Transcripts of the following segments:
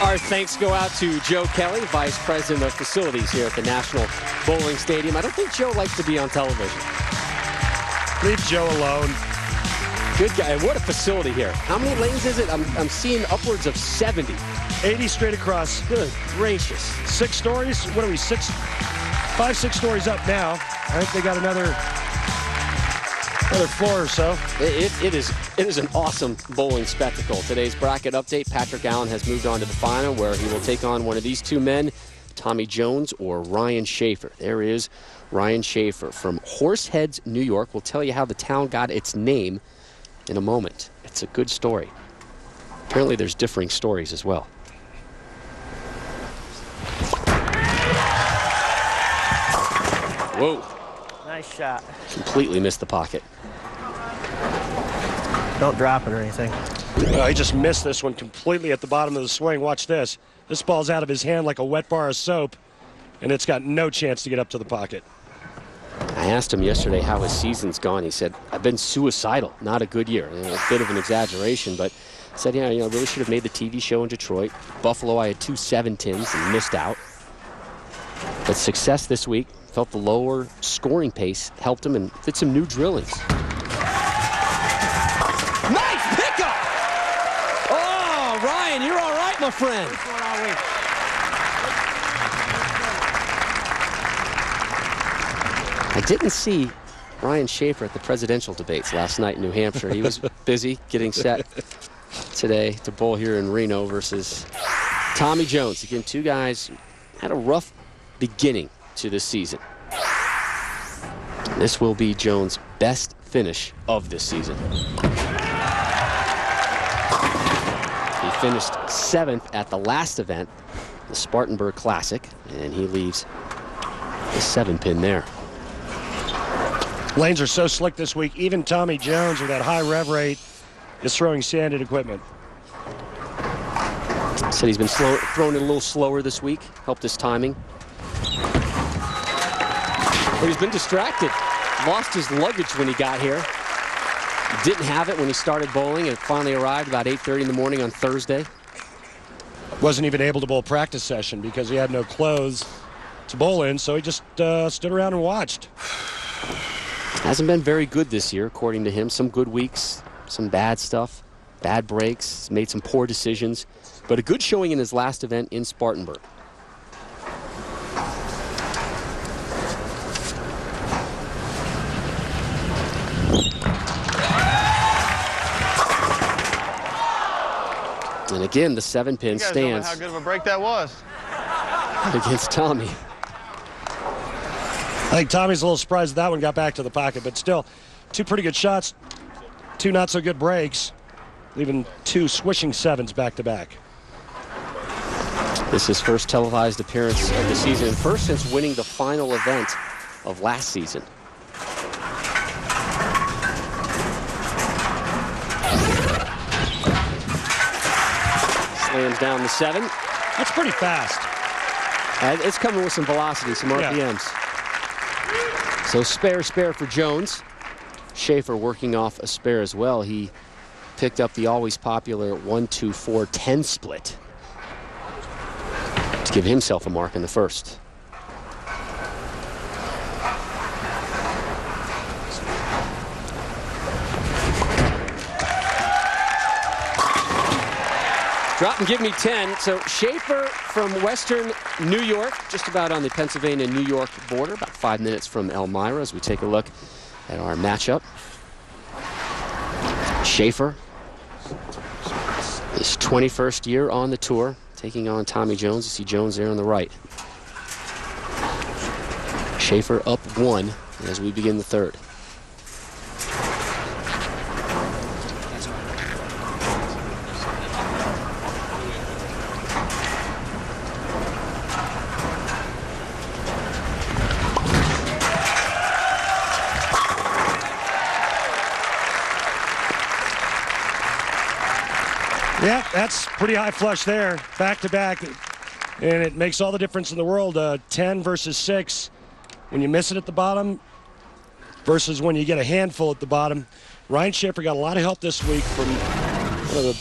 Our thanks go out to Joe Kelly, Vice President of Facilities here at the National Bowling Stadium. I don't think Joe likes to be on television. Leave Joe alone. Good guy. And what a facility here. How many lanes is it? I'm seeing upwards of 70. 80 straight across. Good gracious. 6 stories? What are we, 5, 6 stories up now. I think they got another floor or so. It is an awesome bowling spectacle. Today's bracket update, Patrick Allen has moved on to the final where he will take on one of these two men, Tommy Jones or Ryan Schaefer. There is Ryan Schaefer from Horseheads, New York. We'll tell you how the town got its name in a moment. It's a good story. Apparently there's differing stories as well. Whoa. Nice shot. Completely missed the pocket. Don't drop it or anything. He just missed this one completely at the bottom of the swing. Watch this. This ball's out of his hand like a wet bar of soap, and it's got no chance to get up to the pocket. I asked him yesterday how his season's gone. He said, I've been suicidal. Not a good year. A bit of an exaggeration, but said, yeah, I really should have made the TV show in Detroit. Buffalo, I had 2 7-10s and missed out. But success this week. Felt the lower scoring pace helped him and did some new drillings. Nice pickup! Oh, Ryan, you're all right, my friend. I didn't see Ryan Schaefer at the presidential debates last night in New Hampshire. He was busy getting set today to bowl here in Reno versus Tommy Jones. Again, two guys had a rough beginning to this season. This will be Jones' best finish of this season. He finished 7th at the last event, the Spartanburg Classic, and he leaves the 7-pin there. Lanes are so slick this week. Even Tommy Jones, with that high rev rate, is throwing sanded equipment. Said he's been throwing it a little slower this week, helped his timing. But he's been distracted. Lost his luggage when he got here. Didn't have it when he started bowling. It finally arrived about 8:30 in the morning on Thursday. Wasn't even able to bowl practice session because he had no clothes to bowl in, so he just stood around and watched. Hasn't been very good this year, according to him. Some good weeks, some bad stuff, bad breaks. He's made some poor decisions, but a good showing in his last event in Spartanburg. And again, the 7-pin stands. You guys don't know how good of a break that was. Against Tommy. I think Tommy's a little surprised that one got back to the pocket, but still, 2 pretty good shots, 2 not so good breaks, leaving 2 swishing 7s back to back. This is his first televised appearance of the season, and first since winning the final event of last season. Slams down the 7. That's pretty fast. And it's coming with some velocity, some RPMs. Yeah. So spare for Jones. Schaefer working off a spare as well. He picked up the always popular 1-2-4-10 split to give himself a mark in the first. Drop and give me 10. So Schaefer from Western New York, just about on the Pennsylvania-New York border, about 5 minutes from Elmira as we take a look at our matchup. Schaefer, his 21st year on the tour, taking on Tommy Jones. You see Jones there on the right. Schaefer up 1 as we begin the third. Yeah, that's pretty high flush there, back to back, and it makes all the difference in the world. 10 versus 6, when you miss it at the bottom versus when you get a handful at the bottom. Ryan Schaefer got a lot of help this week from one of the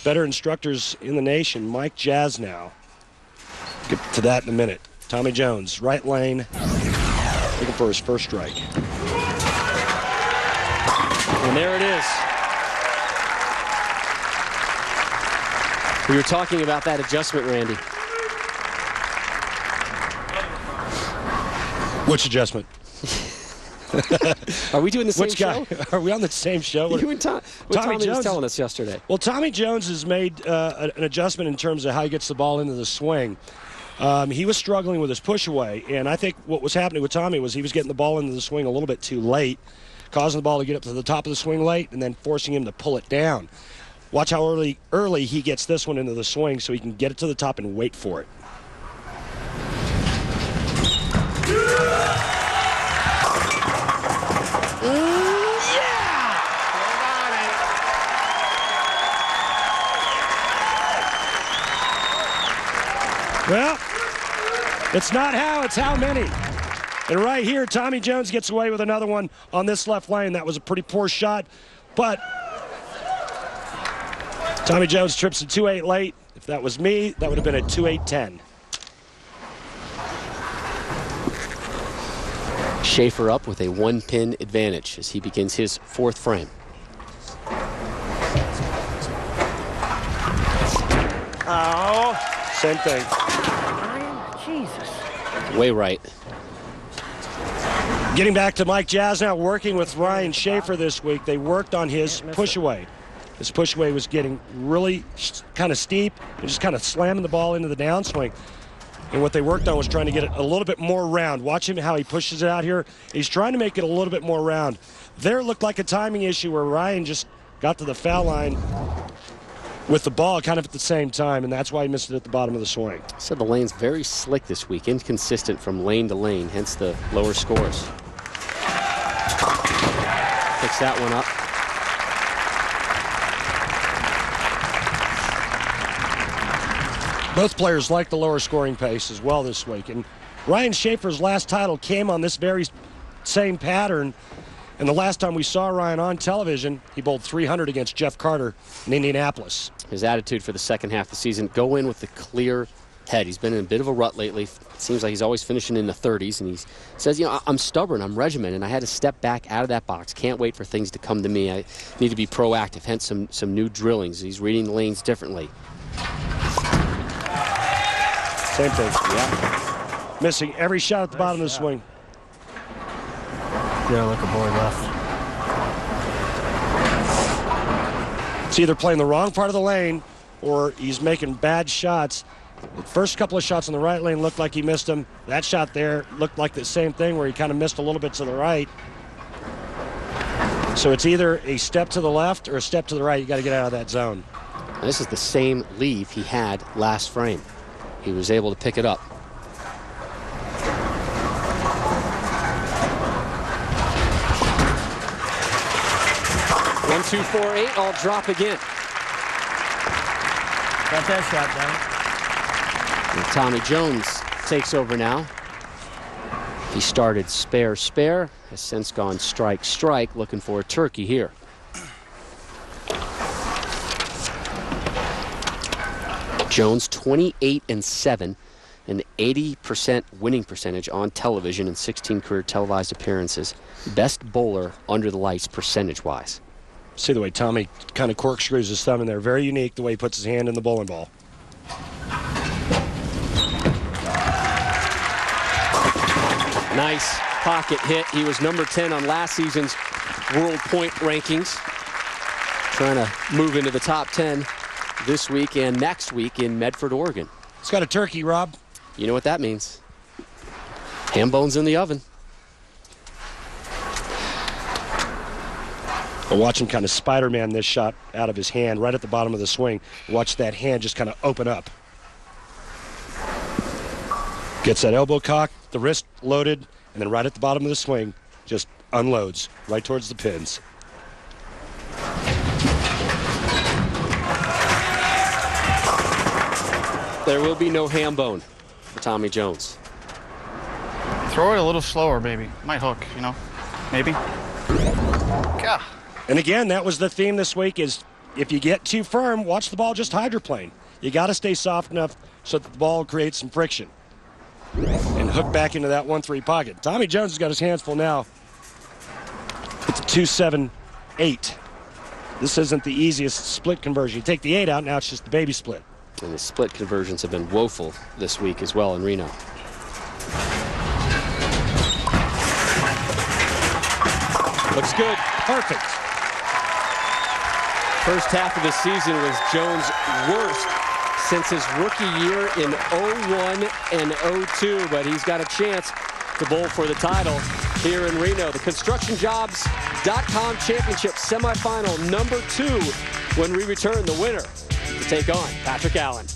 better instructors in the nation, Mike Jasnow. Get to that in a minute. Tommy Jones, right lane, looking for his first strike. And there it is. We were talking about that adjustment, Randy. Which adjustment? Are we doing the same Which guy? show? Are we on the same show? You and Tommy Jones was telling us yesterday. Well, Tommy Jones has made an adjustment in terms of how he gets the ball into the swing. He was struggling with his push away, and I think what was happening with Tommy was he was getting the ball into the swing a little bit too late, causing the ball to get up to the top of the swing late, and then forcing him to pull it down. Watch how early he gets this one into the swing so he can get it to the top and wait for it. Well, it's not how, it's how many. And right here, Tommy Jones gets away with another one on this left lane. That was a pretty poor shot, but Tommy Jones trips a 2-8 late. If that was me, that would have been a 2-8-10. Schaefer up with a 1-pin advantage as he begins his fourth frame. Oh. Same thing. Jesus. Way right. Getting back to Mike Jasnow, working with Ryan Schaefer this week. They worked on his push away. His push away was getting really kind of steep and just kind of slamming the ball into the downswing. And what they worked on was trying to get it a little bit more round. Watch him how he pushes it out here. He's trying to make it a little bit more round. There looked like a timing issue where Ryan just got to the foul line with the ball kind of at the same time, and that's why he missed it at the bottom of the swing. So the lane's very slick this week, inconsistent from lane to lane, hence the lower scores. Picks that one up. Both players like the lower scoring pace as well this week. And Ryan Schaefer's last title came on this very same pattern. And the last time we saw Ryan on television, he bowled 300 against Jeff Carter in Indianapolis. His attitude for the second half of the season, go in with the clear head. He's been in a bit of a rut lately. It seems like he's always finishing in the 30s. And he says, you know, I'm stubborn, I'm regimented, and I had to step back out of that box. Can't wait for things to come to me. I need to be proactive, hence some new drillings. He's reading the lanes differently. Same thing. Yeah. Missing every shot at the bottom of the swing. Yeah, look a board left. It's either playing the wrong part of the lane or he's making bad shots. The first couple of shots on the right lane looked like he missed them. That shot there looked like the same thing where he kind of missed a little bit to the right. So it's either a step to the left or a step to the right. You got to get out of that zone. And this is the same leave he had last frame. He was able to pick it up. One, two, 4, 8. I'll drop again. Got that shot down. And Tommy Jones takes over now. He started spare, has since gone strike, looking for a turkey here. Jones 28-7, an 80% winning percentage on television in 16 career televised appearances. Best bowler under the lights percentage-wise. See the way Tommy kind of corkscrews his thumb in there. Very unique the way he puts his hand in the bowling ball. Nice pocket hit. He was number 10 on last season's world point rankings. Trying to move into the top 10 this week and next week in Medford, Oregon. It's got a turkey, Rob. You know what that means. Ham bones in the oven. I'll watch him kind of Spider-Man this shot out of his hand right at the bottom of the swing. Watch that hand just kind of open up. Gets that elbow cocked, the wrist loaded, and then right at the bottom of the swing, just unloads right towards the pins. There will be no ham bone for Tommy Jones. Throw it a little slower, maybe. Might hook, you know? Maybe. God. And again, that was the theme this week, is if you get too firm, watch the ball just hydroplane. You got to stay soft enough so that the ball creates some friction and hook back into that 1-3 pocket. Tommy Jones has got his hands full now. It's a 2-7-8. This isn't the easiest split conversion. You take the 8 out, now it's just the baby split. And the split conversions have been woeful this week as well in Reno. Looks good. Perfect. First half of the season was Jones' worst since his rookie year in 01 and 02, but he's got a chance to bowl for the title here in Reno. The Constructionjobs.com Championship semifinal number 2 when we return, the winner to take on Patrick Allen.